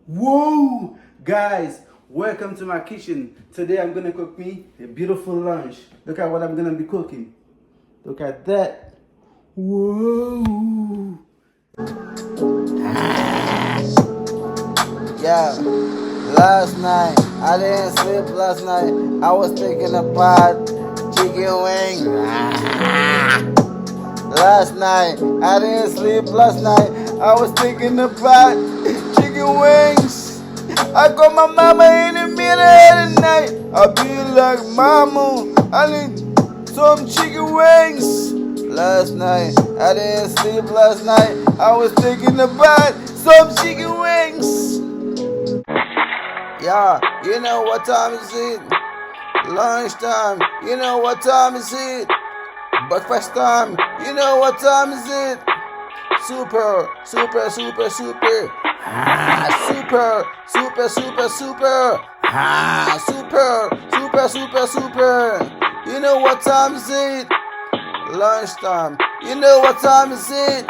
Whoa! Guys, welcome to my kitchen. Today I'm gonna cook me a beautiful lunch. Look at what I'm gonna be cooking. Look at that. Whoa! Yeah, last night I didn't sleep last night. I was thinking about chicken wings. Last night I didn't sleep last night. I was thinking about chicken wings. I call my mama in the middle of the night. I be like, Mama, I need some chicken wings. Last night I didn't sleep last night. I was thinking about some chicken wings. Yeah, you know what time is it? Lunchtime, you know what time is it? Breakfast time, you know what time is it? Super, super, super, super. Super, super, super, super. Super, super, super, super. You know what time is it? Lunchtime, you know what time is it?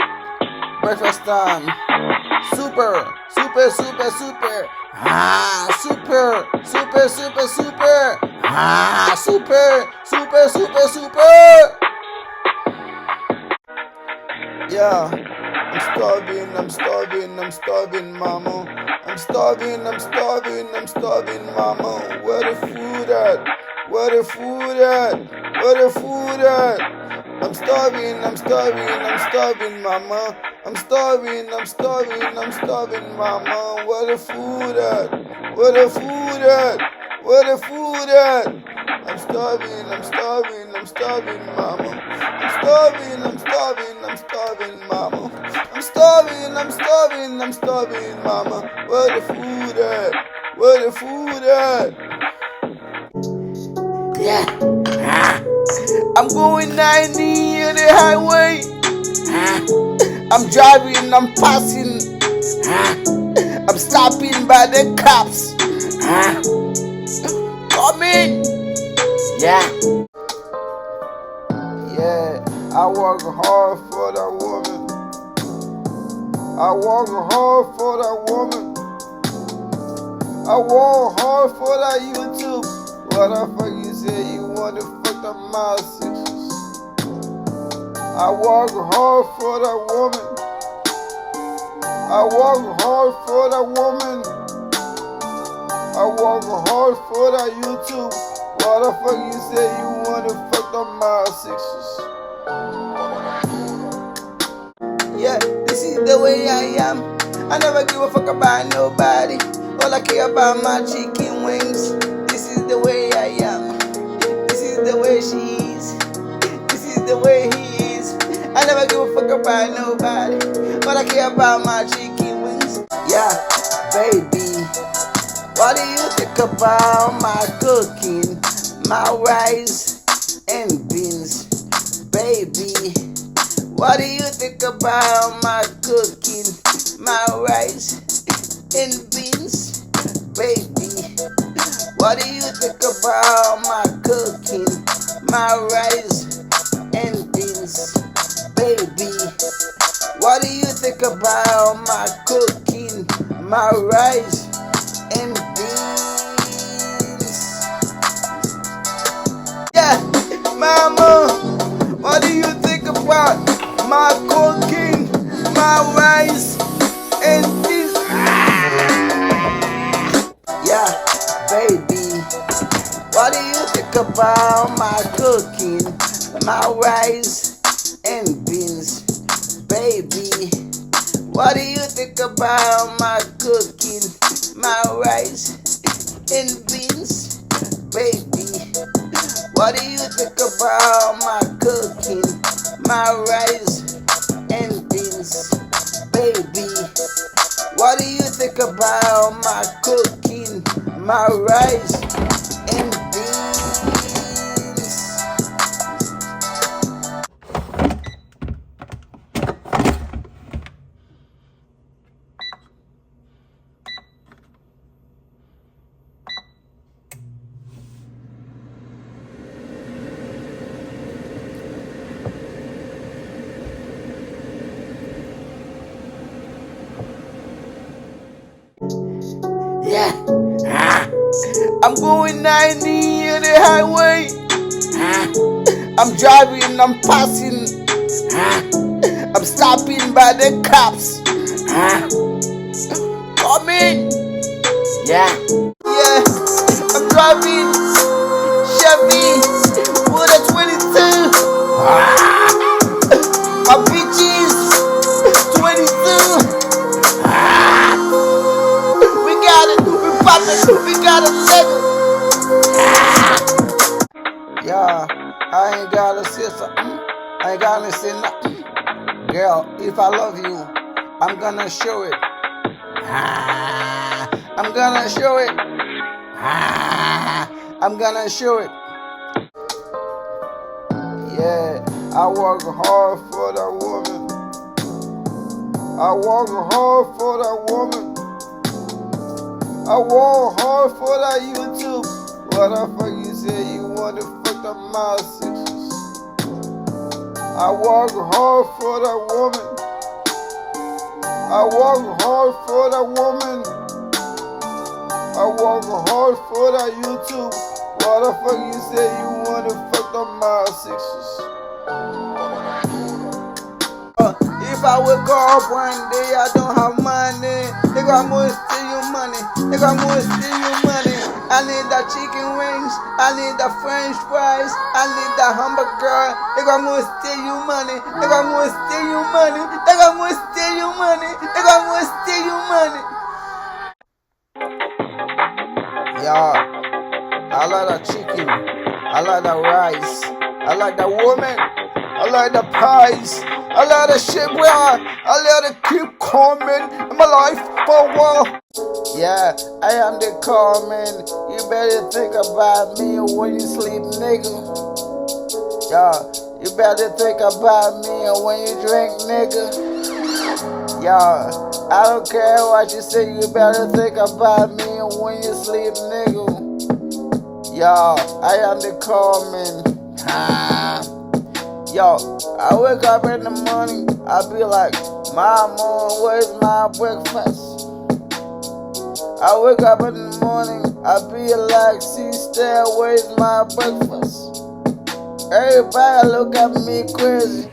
Breakfast time. Super, super, super, super. Super, super, super, super. Super, super, super, super. Yeah, I'm starving, mama. I'm starving, mama. Where the food at? Where the food at? Where the food at? I'm starving, mama. I'm starving, mama. Where the food at? Where the food at? Where the food at? I'm starving, mama. Mama. I'm starving, mama. Where the food at? Where the food at? Yeah. I'm going 90 on the highway. I'm driving, I'm passing. I'm stopping by the cops. Come in. Yeah. Yeah. I work hard for that woman. I work hard for that woman. I work hard for that YouTube. What the fuck you say you wanna fuck the my sisters? I work hard for that woman. I work hard for that woman. I work hard for that YouTube. What the fuck you say you wanna fuck the my sisters? Yeah, this is the way I am. I never give a fuck about nobody. All I care about my chicken wings. This is the way I am. This is the way she is. This is the way he is. I never give a fuck about nobody. All I care about my chicken wings. Yeah, baby. What do you think about my cooking? My rice and beans, baby. What do you think about my cooking? My rice and beans, baby. What do you think about my cooking? My rice and beans, baby. What do you think about my cooking? My rice and beans. Yeah, mama, what do you think about my cooking, my rice and beans? Yeah, baby, what do you think about my cooking, my rice and beans? Baby, what do you think about my cooking, my rice and beans? Baby, what do you think about my cooking, my rice and beans? Baby, what do you think about my cooking, my rice and beans? Yeah. I'm going 90 on the highway. I'm driving, I'm passing. I'm stopping by the cops. Coming. Yeah. Yeah. I'm driving Chevy with a 22. My bitches 22. We got it. We poppin'. We got a nigga. Yeah. I ain't gotta say something. I ain't gotta say nothing. Girl, if I love you, I'm gonna show it. I'm gonna show it. I'm gonna show it. Yeah, I work hard for that woman. I work hard for that woman. I work hard for that YouTube. What the fuck you say you wanna fuck up my sisters? I work hard for that woman. I work hard for that woman. I work hard for that YouTube. What the fuck you say you wanna fuck up my sixes? If I wake up one day I don't have money, nigga I'm gonna steal your money. Nigga I'm gonna steal your money. I need the chicken wings. I need the French fries. I need the hamburger. Nigga I'm gonna steal your money. Nigga I'm gonna steal your money. Nigga I'm gonna steal your money. Nigga I'm gonna steal your money. Yeah, I like the chicken. I like the rice. I like the woman. I like the pies. I like the shit where I let it keep coming in my life for a while. Yeah, I am the Carmen. You better think about me when you sleep, nigga. Yeah, you better think about me when you drink, nigga. Yeah, I don't care what you say. You better think about me when you sleep, nigga. Yeah, I am the Carmen. Yo, I wake up in the morning, I be like, Mama, where's my breakfast? I wake up in the morning, I be like, sister, where's my breakfast? Everybody look at me crazy.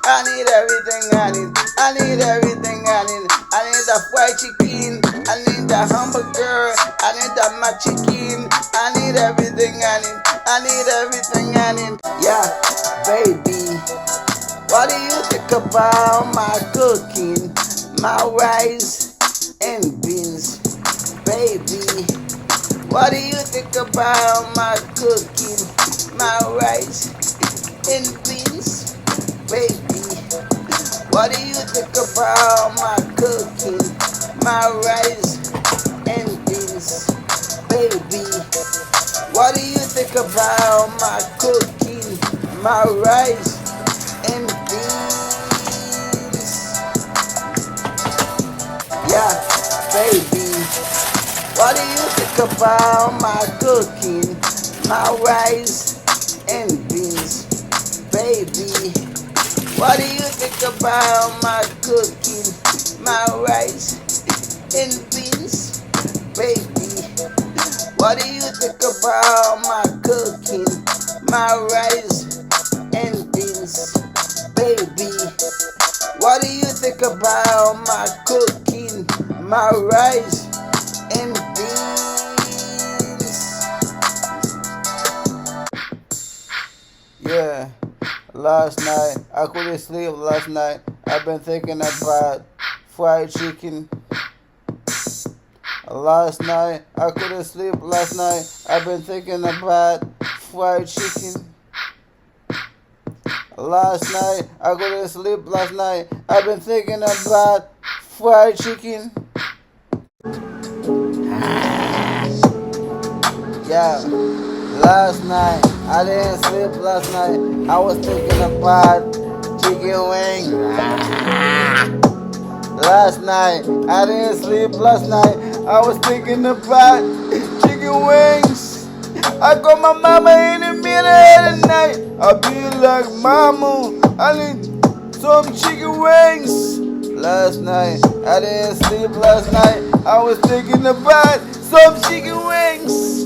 I need everything I need. I need everything I need. I need the fried chicken. I need the hamburger. I need the my chicken. I need everything I need. I need everything I need. Yeah, baby. What do you think about my cooking? My rice and beans, baby. What do you think about my cooking? My rice and beans, baby. What do you think about my cooking? My rice and beans, baby. What do you think about my cooking? My rice and beans. Yeah, baby. What do you think about my cooking? My rice and beans, baby. What do you think about my cooking? My rice and beans, baby. What do you think about my cooking? My rice and beans, think about my cooking, my rice and beans. Yeah, last night I couldn't sleep. Last night I've been thinking about fried chicken. Last night I couldn't sleep. Last night I've been thinking about fried chicken. Last night I couldn't sleep. Last night I've been thinking about fried chicken. Yeah. Last night I didn't sleep. Last night I was thinking about chicken wings. Last night I didn't sleep. Last night I was thinking about chicken wings. I call my mama in the middle of the night. I be like, mama, I need some chicken wings. Last night I didn't sleep. Last night I was thinking about some chicken wings.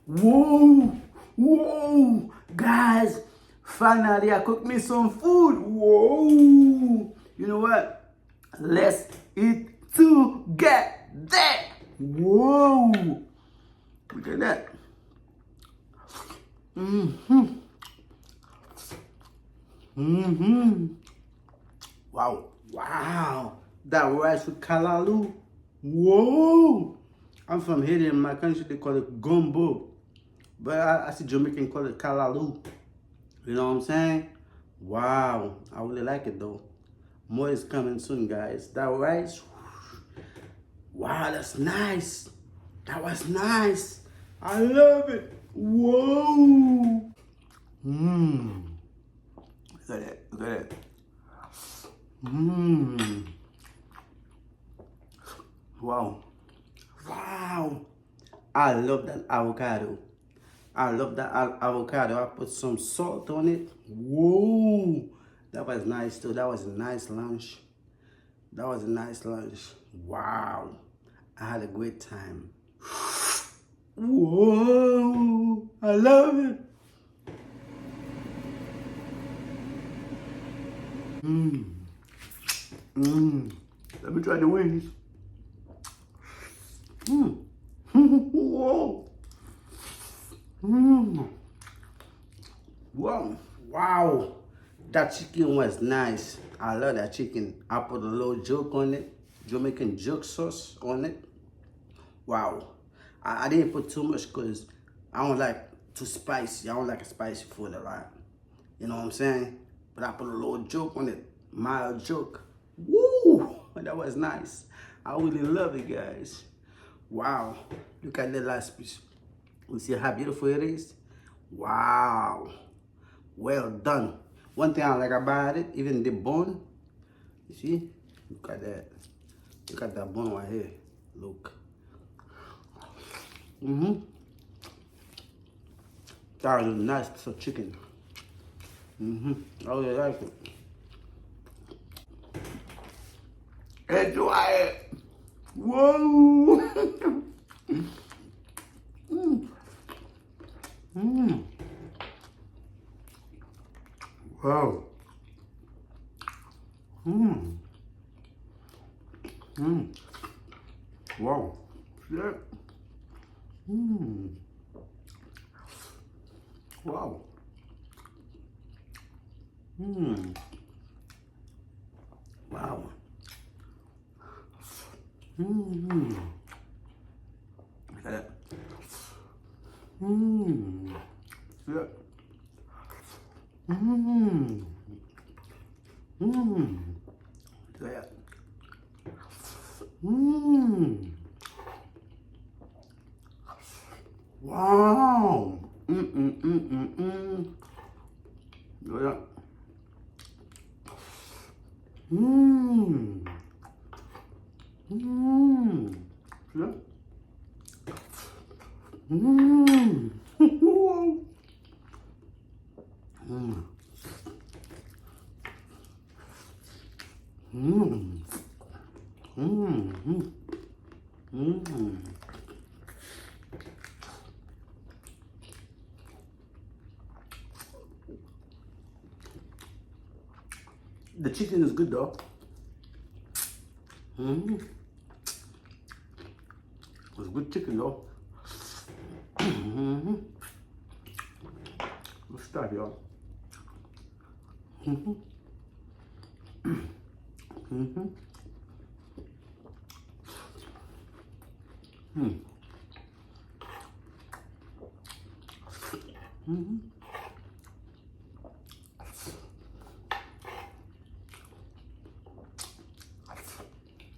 Whoa, whoa, guys, finally I cooked me some food. Whoa, you know what? Let's eat together. Whoa, look at that. Wow, wow, that rice with kalaloo. Whoa, I'm from Haiti. In my country, they call it gumbo. But I see Jamaican call it kalaloo. You know what I'm saying? Wow, I really like it though. More is coming soon, guys. That rice, wow, that's nice. That was nice. I love it. Whoa. Mmm. Look at that. Look at that. Mmm. Wow. Wow. I love that avocado. I love that avocado. I put some salt on it. Whoa. That was nice too. That was a nice lunch. That was a nice lunch. Wow. I had a great time. Whoa. I love it. Mmm. Mmm. Let me try the wings. Mmm. Whoa. Mmm. Wow. Wow. That chicken was nice. I love that chicken. I put a little joke on it. Jamaican jerk sauce on it. Wow. I didn't put too much because I don't like too spicy. I don't like a spicy food a lot. You know what I'm saying? But I put a little joke on it. Mild joke. Woo! That was nice. I really love it, guys. Wow. Look at the last piece. You see how beautiful it is? Wow. Well done. One thing I like about it, even the bone. You see? Look at that. Look at that bone right here. Look. That was a nice piece of chicken. I really like it. Enjoy it. Whoa. Wow. Wow. Yeah. Wow. Wow. Look at that. Yeah. Look at that. Wow. Look at that. Mmm. Mmm. Yeah. Mmm. Mmm. Mmm. Mmm. Mmm. The chicken is good though. Mmm. It's good chicken though. Mmm. Let's start, y'all. Mmm. Mmm. Mmm. Mmm.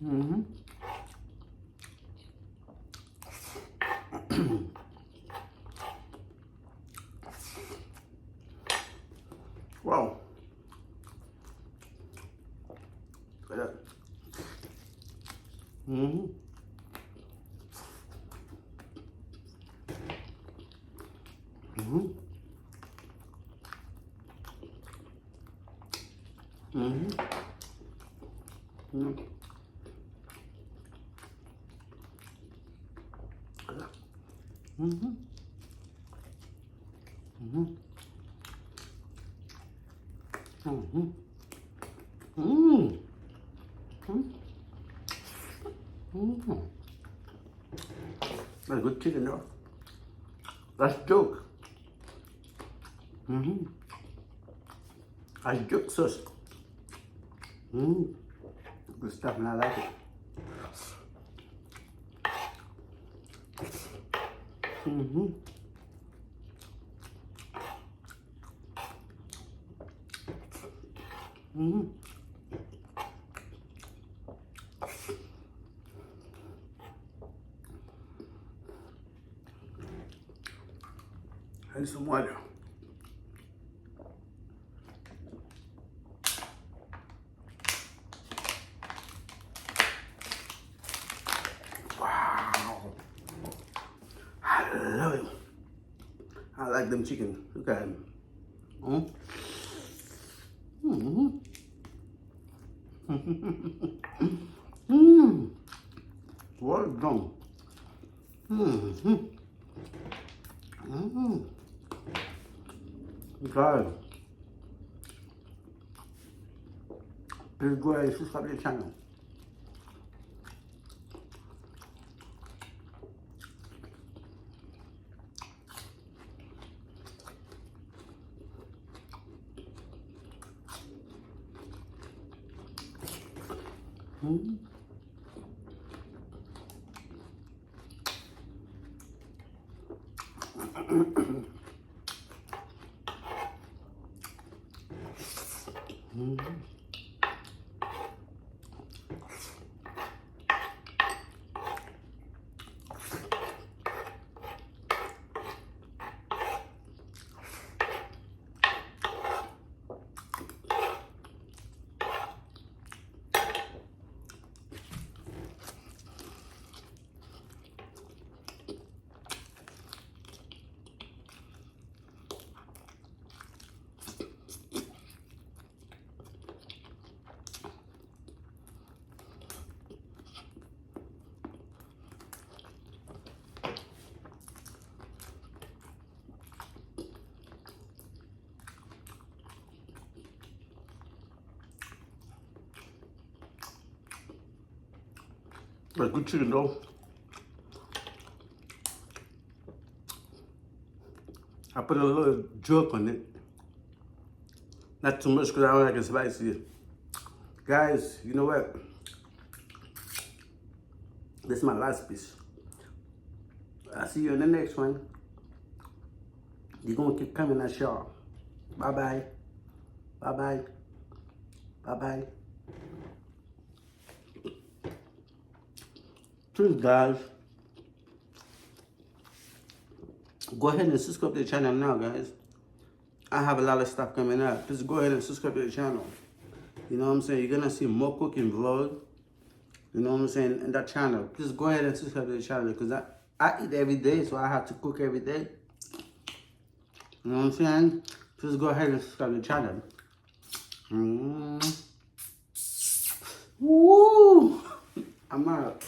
Mmm. Wow. Look at that. Mmm. Mmm. Mmm. Mmm. Mmm. Mmm. Mmm. Mmm. Mmm. That's good chicken though. That's joke. Mmm. That's joke sauce. Mmm. Good stuff and I like it. Mmm. Mmm. And some water. Wow. I love it. I like them chicken. Look at them. Mm. Mm. Mm. Well done. Mm. Mm. Guys, please go ahead and subscribe to the channel. Mm. Mm. That's good chicken though. I put a little jerk on it. Not too much because I don't like it spicy. Guys, you know what? This is my last piece. I'll see you in the next one. You're going to keep coming at y'all. Bye-bye. Bye-bye. Bye-bye. Cheers, guys. Go ahead and subscribe to the channel now, guys. I have a lot of stuff coming up. Just go ahead and subscribe to the channel. You know what I'm saying? You're gonna see more cooking vlog. You know what I'm saying? In that channel. Please go ahead and subscribe to the channel because I eat every day, so I have to cook every day. You know what I'm saying? Please go ahead and subscribe to the channel. Woo! I'm out.